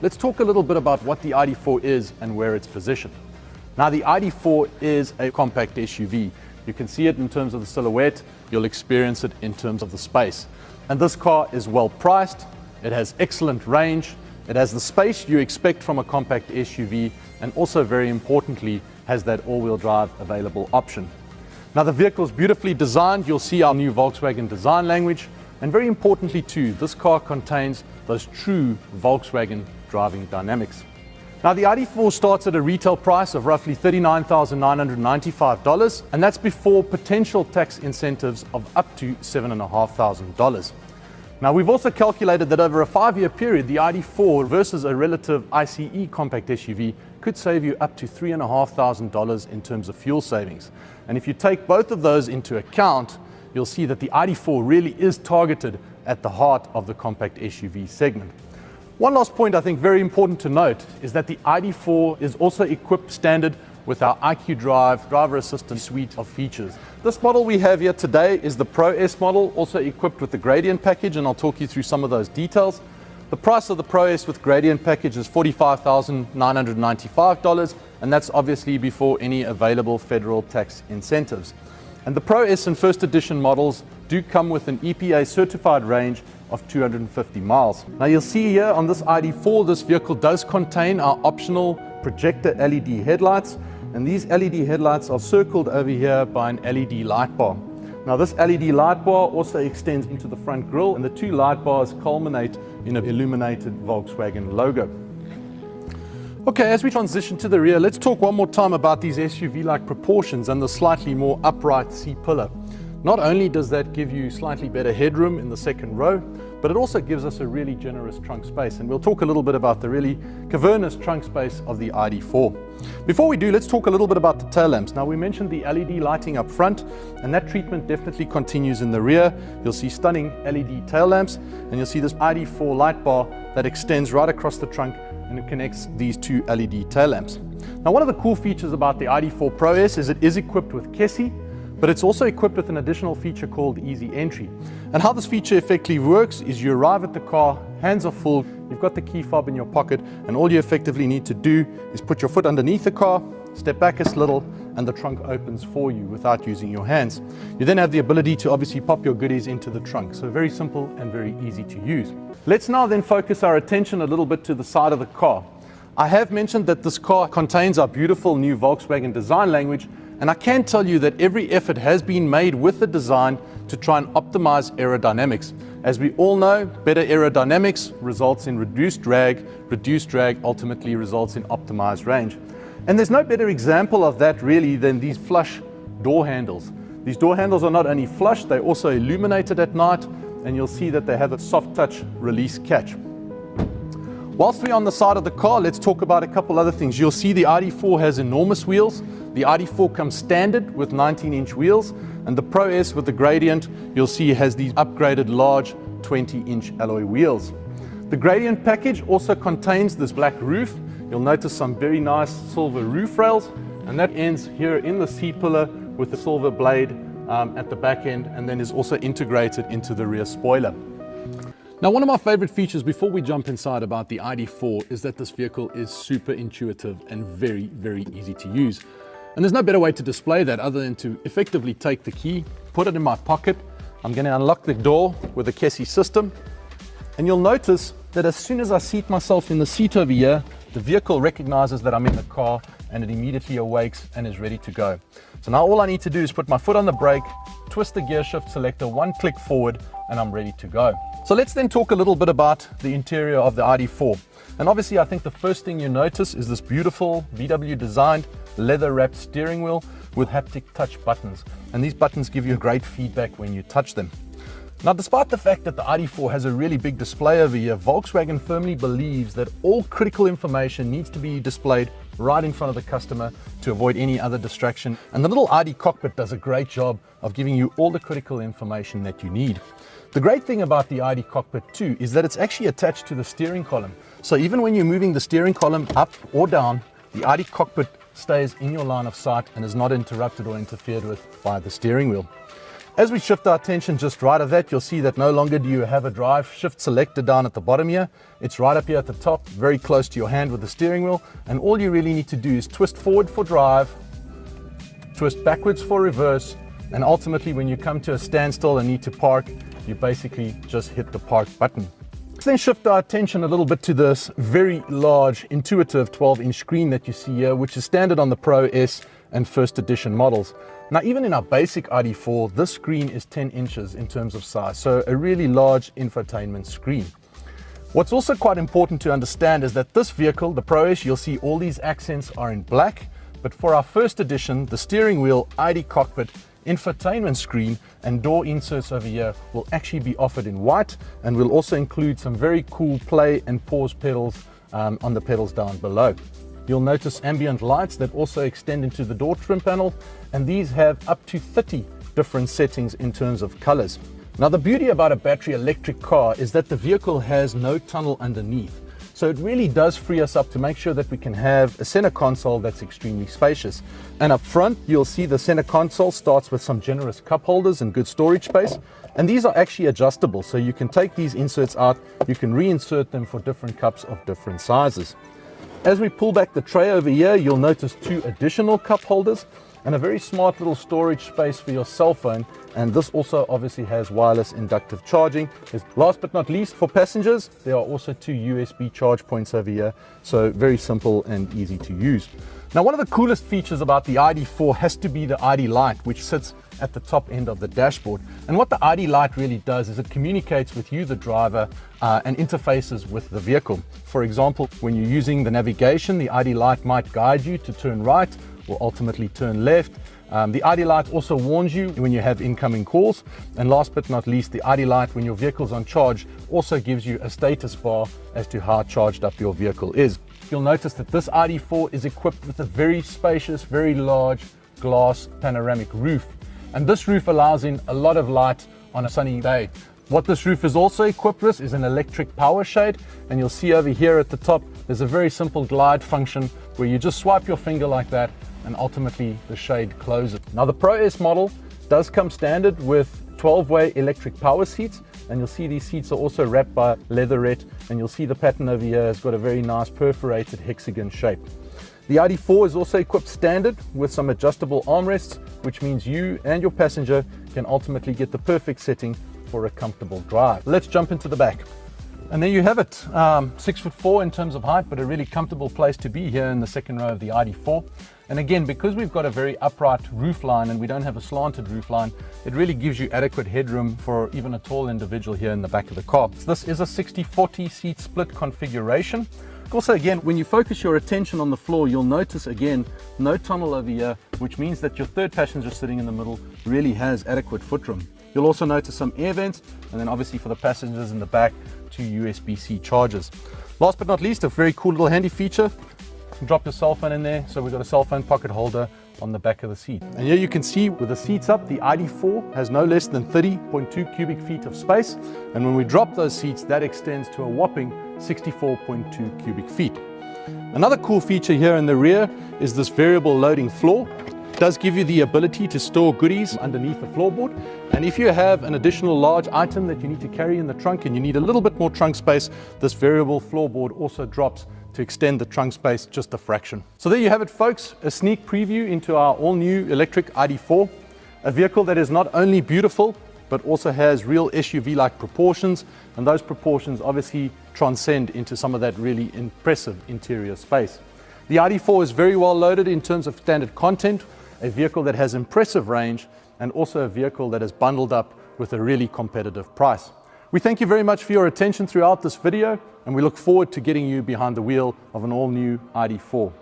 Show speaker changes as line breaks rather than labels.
let's talk a little bit about what the ID4 is and where it's positioned. Now, the ID4 is a compact SUV. You can see it in terms of the silhouette, you'll experience it in terms of the space. And this car is well priced, it has excellent range, it has the space you expect from a compact SUV, and also very importantly, has that all-wheel drive available option. Now, the vehicle is beautifully designed. You'll see our new Volkswagen design language. And very importantly too, this car contains those true Volkswagen driving dynamics. Now, the ID4 starts at a retail price of roughly $39,995, and that's before potential tax incentives of up to $7,500. Now, we've also calculated that over a 5-year period, the ID4 versus a relative ICE compact SUV could save you up to $3,500 in terms of fuel savings. And if you take both of those into account, you'll see that the ID4 really is targeted at the heart of the compact SUV segment. One last point I think very important to note is that the ID4 is also equipped standard with our IQ Drive driver assistance suite of features. This model we have here today is the Pro S model, also equipped with the Gradient package, and I'll talk you through some of those details. The price of the Pro S with Gradient package is $45,995, and that's obviously before any available federal tax incentives. And the Pro S and First Edition models do come with an EPA certified range of 250 miles. Now, you'll see here on this ID4, this vehicle does contain our optional projector LED headlights, and these LED headlights are circled over here by an LED light bar. Now, this LED light bar also extends into the front grille, and the two light bars culminate in an illuminated Volkswagen logo. Okay, as we transition to the rear, let's talk one more time about these SUV-like proportions and the slightly more upright C-pillar. Not only does that give you slightly better headroom in the second row, but it also gives us a really generous trunk space. And we'll talk a little bit about the really cavernous trunk space of the ID4. Before we do, let's talk a little bit about the tail lamps. Now, we mentioned the LED lighting up front, and that treatment definitely continues in the rear. You'll see stunning LED tail lamps, and you'll see this ID4 light bar that extends right across the trunk, and it connects these two LED tail lamps. Now, one of the cool features about the ID4 Pro S is it is equipped with KESI, but it's also equipped with an additional feature called Easy Entry. And how this feature effectively works is you arrive at the car, hands are full, you've got the key fob in your pocket, and all you effectively need to do is put your foot underneath the car, step back a little, and the trunk opens for you without using your hands. You then have the ability to obviously pop your goodies into the trunk. So very simple and very easy to use. Let's now then focus our attention a little bit to the side of the car. I have mentioned that this car contains our beautiful new Volkswagen design language, and I can tell you that every effort has been made with the design to try and optimize aerodynamics. As we all know, better aerodynamics results in reduced drag ultimately results in optimized range. And there's no better example of that really than these flush door handles. These door handles are not only flush, they're also illuminated at night, and you'll see that they have a soft touch release catch. Whilst we're on the side of the car, let's talk about a couple other things. You'll see the ID4 has enormous wheels. The ID4 comes standard with 19-inch wheels, and the Pro S with the Gradient, you'll see has these upgraded large 20-inch alloy wheels. The Gradient package also contains this black roof. You'll notice some very nice silver roof rails, and that ends here in the C-pillar with the silver blade at the back end, and then is also integrated into the rear spoiler. Now, one of my favorite features before we jump inside about the ID4 is that this vehicle is super intuitive and very, very easy to use. And there's no better way to display that other than to effectively take the key, put it in my pocket. I'm going to unlock the door with the KESI system. And you'll notice that as soon as I seat myself in the seat over here, the vehicle recognizes that I'm in the car and it immediately awakes and is ready to go. So now all I need to do is put my foot on the brake, twist the gear shift selector, one click forward, and I'm ready to go. So let's then talk a little bit about the interior of the ID4. And obviously I think the first thing you notice is this beautiful VW designed leather wrapped steering wheel with haptic touch buttons. And these buttons give you great feedback when you touch them. Now, despite the fact that the ID4 has a really big display over here, Volkswagen firmly believes that all critical information needs to be displayed right in front of the customer to avoid any other distraction. And the little ID cockpit does a great job of giving you all the critical information that you need. The great thing about the ID cockpit too is that it's actually attached to the steering column. So even when you're moving the steering column up or down, the ID cockpit stays in your line of sight and is not interrupted or interfered with by the steering wheel. As we shift our attention just right of that, you'll see that no longer do you have a drive shift selector down at the bottom here. It's right up here at the top, very close to your hand with the steering wheel. And all you really need to do is twist forward for drive, twist backwards for reverse, and ultimately when you come to a standstill and need to park, you basically just hit the park button. Let's then shift our attention a little bit to this very large, intuitive 12-inch screen that you see here, which is standard on the Pro S and first edition models. Now, even in our basic ID4, this screen is 10 inches in terms of size, so a really large infotainment screen. What's also quite important to understand is that this vehicle, the Pro S, you'll see all these accents are in black, but for our first edition, the steering wheel, ID cockpit, infotainment screen and door inserts over here will actually be offered in white, and we'll also include some very cool play and pause pedals on the pedals down below. You'll notice ambient lights that also extend into the door trim panel, and these have up to 30 different settings in terms of colors. Now, the beauty about a battery electric car is that the vehicle has no tunnel underneath. So it really does free us up to make sure that we can have a center console that's extremely spacious. And up front, you'll see the center console starts with some generous cup holders and good storage space. And these are actually adjustable, so you can take these inserts out, you can reinsert them for different cups of different sizes. As we pull back the tray over here, you'll notice 2 additional cup holders and a very smart little storage space for your cell phone. And this also obviously has wireless inductive charging. Last but not least, for passengers, there are also 2 USB charge points over here. So very simple and easy to use. Now, one of the coolest features about the ID4 has to be the ID light, which sits at the top end of the dashboard. And what the ID light really does is it communicates with you, the driver, and interfaces with the vehicle. For example, when you're using the navigation, the ID light might guide you to turn right or ultimately turn left. The ID light also warns you when you have incoming calls. And last but not least, the ID light, when your vehicle's on charge, also gives you a status bar as to how charged up your vehicle is. You'll notice that this ID4 is equipped with a very spacious, very large glass panoramic roof. And this roof allows in a lot of light on a sunny day. What this roof is also equipped with is an electric power shade. And you'll see over here at the top, there's a very simple glide function where you just swipe your finger like that and ultimately the shade closes. Now, the Pro S model does come standard with 12-way electric power seats, and you'll see these seats are also wrapped by leatherette, and you'll see the pattern over here has got a very nice perforated hexagon shape. The ID4 is also equipped standard with some adjustable armrests, which means you and your passenger can ultimately get the perfect setting for a comfortable drive. Let's jump into the back. And there you have it, 6'4" in terms of height, but a really comfortable place to be here in the second row of the ID4. And again, because we've got a very upright roofline and we don't have a slanted roofline, it really gives you adequate headroom for even a tall individual here in the back of the car. So this is a 60-40 seat split configuration. Also, again, when you focus your attention on the floor, you'll notice again, no tunnel over here, which means that your third passenger sitting in the middle really has adequate footroom. You'll also notice some air vents, and then obviously for the passengers in the back, 2 USB-C chargers. Last but not least, a very cool little handy feature. You can drop your cell phone in there. So we've got a cell phone pocket holder on the back of the seat. And here you can see with the seats up, the ID4 has no less than 30.2 cubic feet of space. And when we drop those seats, that extends to a whopping 64.2 cubic feet. Another cool feature here in the rear is this variable loading floor. It does give you the ability to store goodies underneath the floorboard. And if you have an additional large item that you need to carry in the trunk and you need a little bit more trunk space, this variable floorboard also drops to extend the trunk space just a fraction. So there you have it, folks, a sneak preview into our all-new electric ID4, a vehicle that is not only beautiful, but also has real SUV-like proportions, and those proportions obviously transcend into some of that really impressive interior space. The ID4 is very well loaded in terms of standard content, a vehicle that has impressive range, and also a vehicle that is bundled up with a really competitive price. We thank you very much for your attention throughout this video, and we look forward to getting you behind the wheel of an all-new ID4.